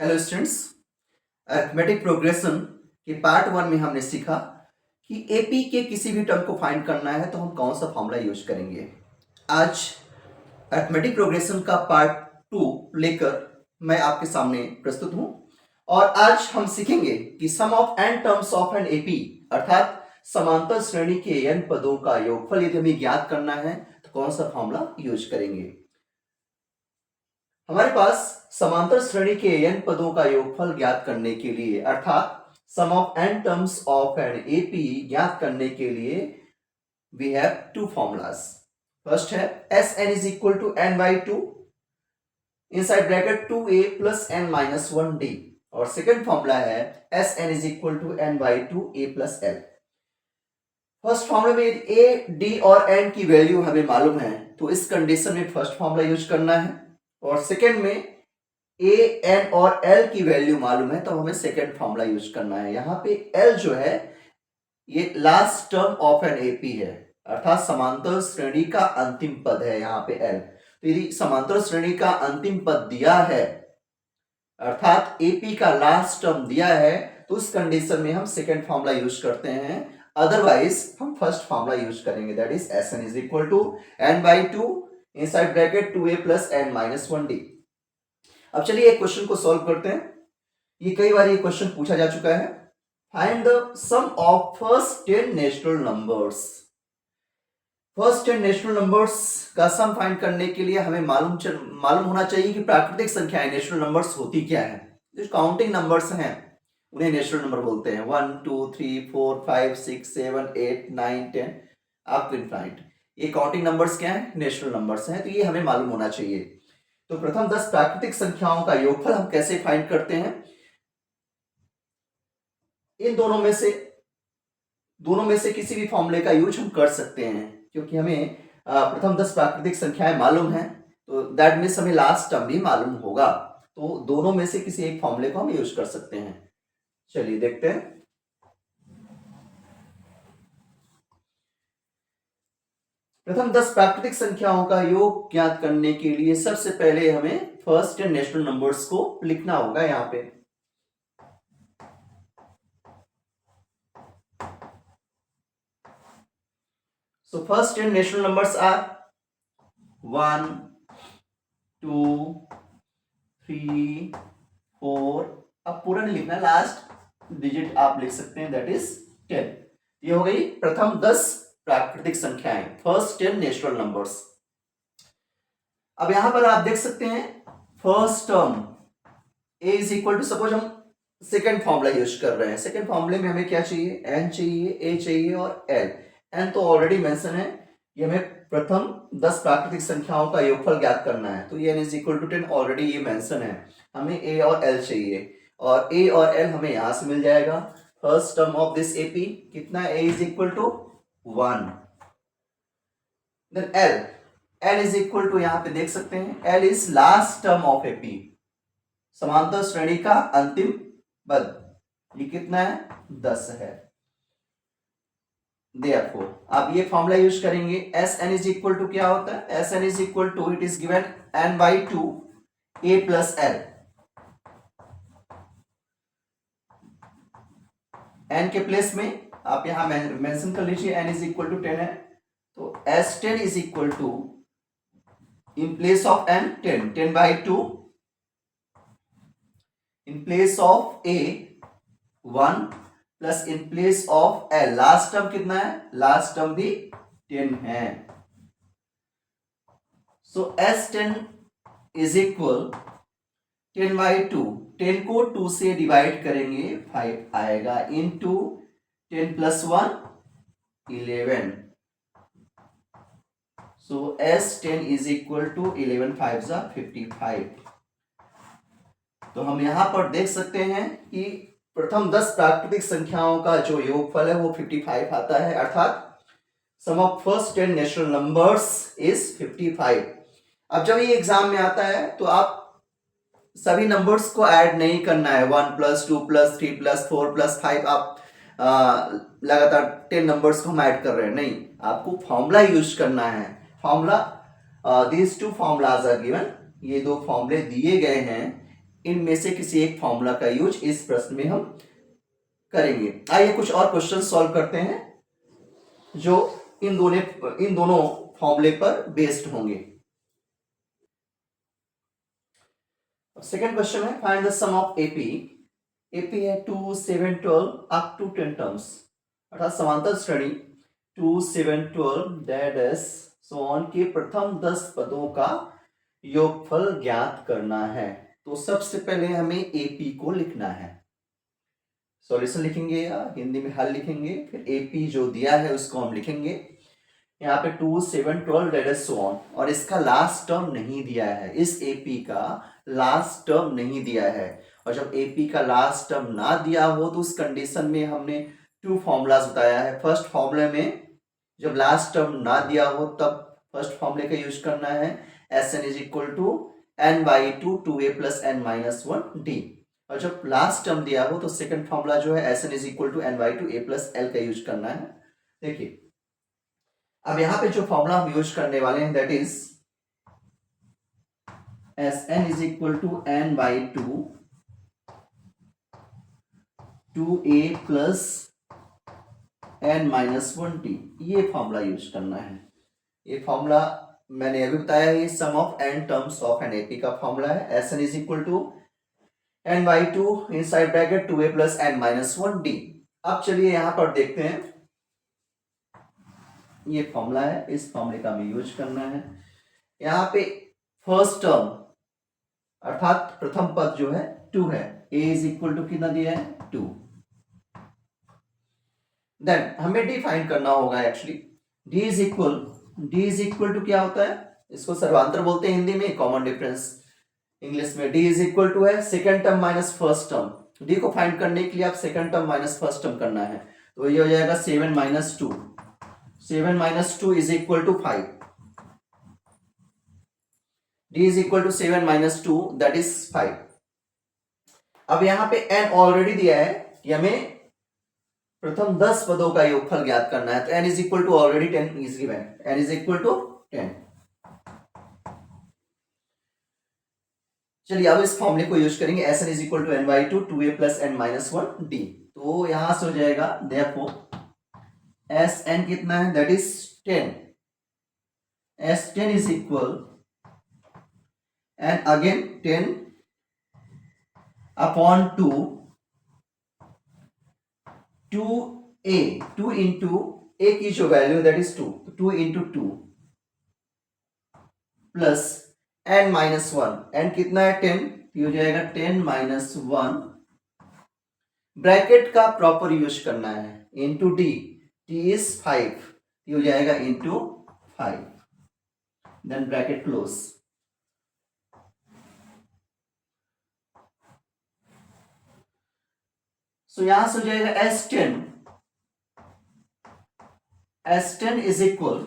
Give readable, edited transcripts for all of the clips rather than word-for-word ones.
Hello students. Arithmetic progression के part one में हमने सीखा कि एपी के किसी भी टर्म को फाइंड करना है तो हम कौन सा फॉर्मूला यूज करेंगे। आज अरिथमेटिक प्रोग्रेशन का पार्ट टू लेकर मैं आपके सामने प्रस्तुत हूं और आज हम सीखेंगे कि sum of n terms of an AP अर्थात समांतर श्रेणी के एन पदों का योगफल यदि हमें ज्ञात करना है तो कौन सा फॉर्मूला यूज करेंगे। हमारे पास समांतर श्रेणी के n पदों का योगफल ज्ञात करने के लिए अर्थात sum of n terms of an AP ज्ञात करने के लिए we have two formulas. First है Sn is equal to n by two inside bracket 2a plus n minus 1d और सेकेंड फॉर्मूला है Sn is equal to n by two a plus l। First फॉर्मूले में a d और n की value हमें मालूम है तो इस कंडीशन में फर्स्ट फॉर्मूला यूज करना है और सेकेंड में ए एन और एल की वैल्यू मालूम है तो हमें सेकेंड फॉर्मूला यूज करना है। यहाँ पे एल जो है ये last term of an AP है अर्थात समांतर श्रेणी का अंतिम पद है। यहाँ पे एल तो यदि समांतर श्रेणी का अंतिम पद दिया है अर्थात एपी का लास्ट टर्म दिया है तो उस कंडीशन में हम सेकेंड फॉर्मूला यूज करते हैं, अदरवाइज हम फर्स्ट फॉर्मूला यूज करेंगे that is S N is equal to N by two inside bracket 2a plus n minus 1d। अब चलिए एक क्वेश्चन को सॉल्व करते हैं। ये कई बार ये क्वेश्चन पूछा जा चुका है। Find the sum of first 10 natural numbers. First 10 natural numbers का सम फाइंड करने के लिए हमें मालूम होना चाहिए कि प्राकृतिक संख्याएं नेचुरल नंबर्स होती क्या है। जो काउंटिंग नंबर्स हैं उन्हें नेचुरल नंबर बोलते हैं। 1 2 3 4 5 6 7 8 9 10 अप टू इनफाइनाइट। ये काउंटिंग नंबर्स क्या है? नेचुरल नंबर्स हैं, तो ये हमें मालूम होना चाहिए। तो प्रथम 10 प्राकृतिक संख्याओं का योगफल हम कैसे फाइंड करते हैं? इन दोनों में से किसी भी फॉर्मूले का यूज हम कर सकते हैं क्योंकि हमें प्रथम 10 प्राकृतिक संख्याएं मालूम हैं तो दैट मीन्स हमें लास्ट टर्म भी मालूम होगा, तो दोनों में से किसी एक फॉर्मूले को हम यूज कर सकते हैं। चलिए देखते हैं। प्रथम 10 प्राकृतिक संख्याओं का योग ज्ञात करने के लिए सबसे पहले हमें फर्स्ट 10 नेचुरल नंबर्स को लिखना होगा। यहां पे so first 10 natural numbers are 1 2 3 4। अब पूरा नहीं लिखना, लास्ट डिजिट आप लिख सकते हैं दैट इज 10। ये हो गई प्रथम 10 प्राकृतिक संख्याएं, फर्स्ट 10 नेचुरल नंबर्स। अब यहां पर आप देख सकते हैं first term a is equal to, suppose हम सेकेंड फॉर्मूला यूज कर रहे हैं। सेकेंड फॉर्मूले में हमें क्या चाहिए? n चाहिए, a चाहिए और l। n तो ऑलरेडी मेंशन है, ये हमें प्रथम 10 प्राकृतिक संख्याओं का योगफल ज्ञात करना है तो ये n is equal to 10 already ये मेंशन है। हमें a और l चाहिए और a और l हमें यहां से मिल जाएगा। First term of this AP कितना? a is equal to 1। Then l is equal to, यहां पे देख सकते हैं l is last term of AP, समांतर श्रेणी का अंतिम पद। ये कितना है? 10 है। Therefore आप ये फॉर्मूला यूज करेंगे। Sn इज इक्वल टू क्या होता है? Sn is equal to, it is given n by two a plus l। n के प्लेस में आप यहां मेंशन कर लीजिए n इज इक्वल टू 10 है तो S10 is equal to, in place of n 10 by two, in place of a 1 plus in place of l last term कितना है? लास्ट टर्म भी 10 है। So S10 is equal 10 by two, 10 को 2 से divide करेंगे 5 आएगा, into 10 plus 1 11। So S10 is equal to 11 5 जा 55। तो हम यहां पर देख सकते हैं कि प्रथम 10 प्राकृतिक संख्याओं का जो योगफल है वो 55 आता है अर्थात sum of first 10 natural numbers is 55। अब जब ये एग्जाम में आता है तो आप सभी नंबर्स को ऐड नहीं करना है, 1 प्लस 2 प्लस 3 प्लस 4 प्लस 5 आप लगातार 10 नंबर्स को हम ऐड कर रहे हैं, नहीं, आपको फॉर्मूला यूज करना है। Formula, these two formulas are given, ये दो फॉर्मूले दिए गए हैं इनमें से किसी एक फॉर्मूला का यूज इस प्रश्न में हम करेंगे। आइए कुछ और क्वेश्चन सॉल्व करते हैं जो इन दोनों फॉर्मूले पर बेस्ड होंगे। सेकेंड क्वेश्चन है find the sum of AP. AP है 2, 7, 12 अप टू 10 टर्म्स, अर्थात समांतर श्रेणी 2, 7, 12 डैश सो ऑन के प्रथम 10 पदों का योगफल ज्ञात करना है। तो सबसे पहले हमें एपी को लिखना है। सॉल्यूशन लिखेंगे या हिंदी में हल लिखेंगे, फिर एपी जो दिया है उसको हम लिखेंगे। यहाँ पे 2, 7, 12 डैश सो ऑन, और इसका लास्ट टर्म नहीं दिया है, इस एपी का लास्ट टर्म नहीं दिया है। और जब एपी का लास्ट टर्म ना दिया हो तो उस कंडीशन में हमने 2 फॉर्मूलाज बताया है। फर्स्ट फॉर्मूले में जब लास्ट टर्म ना दिया हो तब फर्स्ट फॉर्मूले का यूज करना है, Sn is equal to n/2 2a + n-1d। और जब लास्ट टर्म दिया हो तो सेकंड फॉर्मूला जो है Sn is equal to n/2 a + l का यूज करना है। देखिए अब यहां पे जो फॉर्मूला हम यूज करने वाले हैं that is Sn is equal to n/2 2a + n-1d, ये फॉर्मूला यूज करना है। ये फॉर्मूला मैंने अभी बताया है, sum of n terms of an AP का फॉर्मूला है। Sn is equal to n/2 inside bracket 2a + n-1d। अब चलिए यहां पर देखते हैं, ये फॉर्मूला है, इस फॉर्मूले का हमें यूज करना है। यहाँ पे फर्स्ट टर्म अर्थात प्रथम पद जो है 2 है, a इज इक्वल टू कितना दिया है 2। देन हमें डी फाइंड करना होगा actually. d is equal to क्या होता है, इसको सर्वांतर बोलते हैं हिंदी में, कॉमन डिफरेंस इंग्लिश में। d इज इक्वल टू है second term minus first term. d को फाइंड करने के लिए आप second term minus first term करना है, तो ये हो जाएगा 7 - 2। 7 - 2 is equal to 5। d is equal to 7 - 2 that is 5। अब यहां पे n ऑलरेडी दिया है कि हमें प्रथम 10 पदों का योगफल ज्ञात करना है, तो n is equal to already 10 is given, n is equal to 10। चलिए अब इस फॉर्मूले को यूज करेंगे, Sn is equal to n/2 2a + n-1d। तो यहां से हो जाएगा देयरफॉर Sn कितना है that is 10। S10 is equal and again 10 upon 2 2a 2 into a की जो value that is 2, 2 into 2 plus n-1, n कितना है 10, ये हो जाएगा 10 - 1। ब्रैकेट का प्रॉपर यूज करना है, इंटू d, t इज 5, ये हो जाएगा इंटू 5, देन ब्रैकेट क्लोज। सो यहां से हो जाएगा S10 इज इक्वल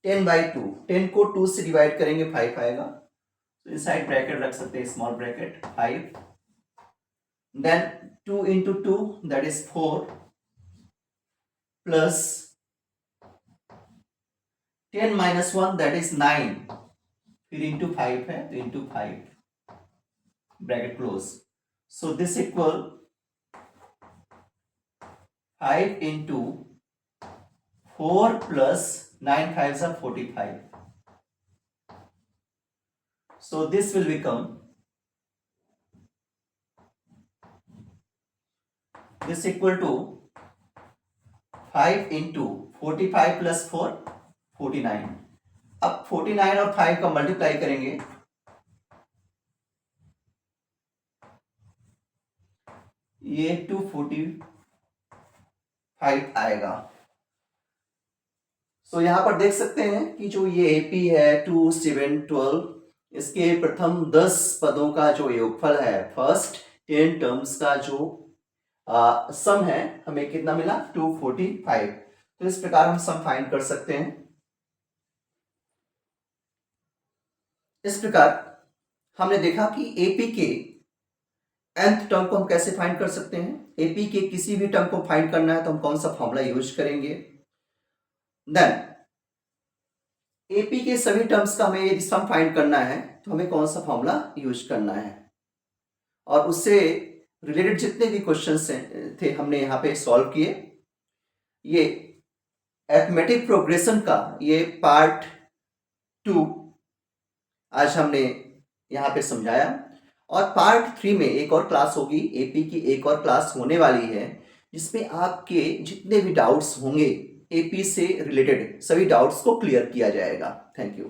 10/2, 10 को 2 से डिवाइड करेंगे 5 आएगा, तो इनसाइड ब्रैकेट रख सकते हैं small bracket 5, then 2 into 2 that is 4 plus 10 - 1 that is 9, फिर इंटू 5 है तो into 5 bracket close. So this equal 5 into 4 plus 9 5s are 45. So this will become, this equal to 5 into 45 plus 4 49। अब 49 और 5 का multiply करेंगे, ये 245 आएगा। सो यहां पर देख सकते हैं कि जो ये एपी है 2, 7, 12, इसके प्रथम 10 पदों का जो योगफल है, फर्स्ट 10 टर्म्स का जो सम है, हमें कितना मिला 245। तो इस प्रकार हम सम फाइंड कर सकते हैं। इस प्रकार हमने देखा कि एपी के nth टर्म को हम कैसे फाइंड कर सकते हैं। एपी के किसी भी टर्म को फाइंड करना है तो हम कौन सा फॉर्मूला यूज करेंगे। देन एपी के सभी टर्म्स का हमें यदि सम फाइंड करना है तो हमें कौन सा फॉर्मूला यूज करना है। और उससे रिलेटेड जितने भी क्वेश्चंस थे हमने यहाँ पे सॉल्व किए। ये अरिथमेटिक प्रोग्रेशन का ये पार्ट 2 आज हमने यहाँ पे समझाया, और पार्ट 3 में एक और क्लास होगी, एपी की एक और क्लास होने वाली है, जिसमें आपके जितने भी डाउट्स होंगे एपी से रिलेटेड सभी डाउट्स को क्लियर किया जाएगा। Thank you.